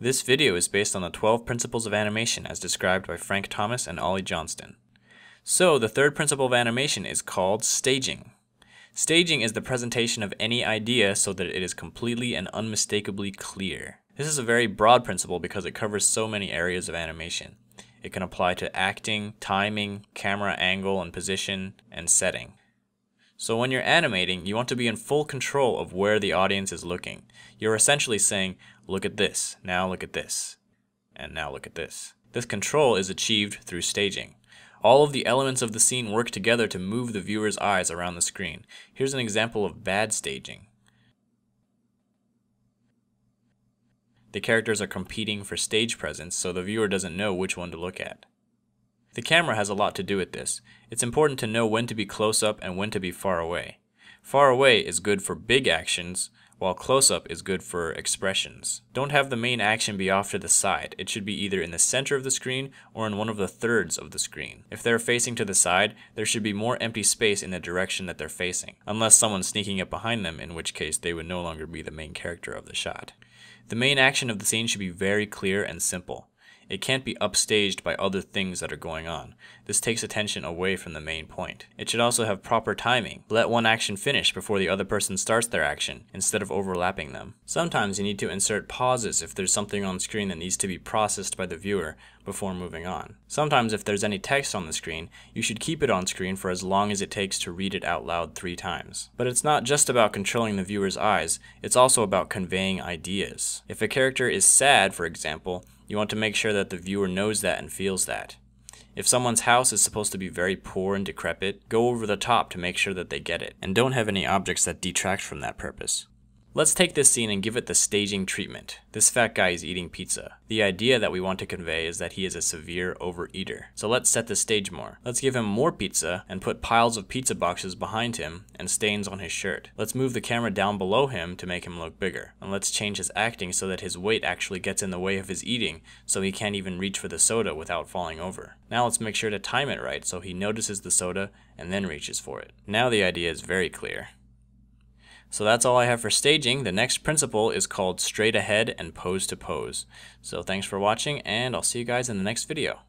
This video is based on the 12 principles of animation as described by Frank Thomas and Ollie Johnston. So the third principle of animation is called staging. Staging is the presentation of any idea so that it is completely and unmistakably clear. This is a very broad principle because it covers so many areas of animation. It can apply to acting, timing, camera angle and position, and setting. So when you're animating, you want to be in full control of where the audience is looking. You're essentially saying, look at this, now look at this, and now look at this. This control is achieved through staging. All of the elements of the scene work together to move the viewer's eyes around the screen. Here's an example of bad staging. The characters are competing for stage presence, so the viewer doesn't know which one to look at. The camera has a lot to do with this. It's important to know when to be close up and when to be far away. Far away is good for big actions, while close up is good for expressions. Don't have the main action be off to the side. It should be either in the center of the screen or in one of the thirds of the screen. If they're facing to the side, there should be more empty space in the direction that they're facing, unless someone's sneaking up behind them, in which case they would no longer be the main character of the shot. The main action of the scene should be very clear and simple. It can't be upstaged by other things that are going on. This takes attention away from the main point. It should also have proper timing. Let one action finish before the other person starts their action, instead of overlapping them. Sometimes you need to insert pauses if there's something on screen that needs to be processed by the viewer before moving on. Sometimes if there's any text on the screen, you should keep it on screen for as long as it takes to read it out loud 3 times. But it's not just about controlling the viewer's eyes, it's also about conveying ideas. If a character is sad, for example, you want to make sure that the viewer knows that and feels that. If someone's house is supposed to be very poor and decrepit, go over the top to make sure that they get it, and don't have any objects that detract from that purpose. Let's take this scene and give it the staging treatment. This fat guy is eating pizza. The idea that we want to convey is that he is a severe overeater. So let's set the stage more. Let's give him more pizza and put piles of pizza boxes behind him and stains on his shirt. Let's move the camera down below him to make him look bigger. And let's change his acting so that his weight actually gets in the way of his eating, so he can't even reach for the soda without falling over. Now let's make sure to time it right so he notices the soda and then reaches for it. Now the idea is very clear. So that's all I have for staging. The next principle is called straight ahead and pose to pose. So thanks for watching, and I'll see you guys in the next video.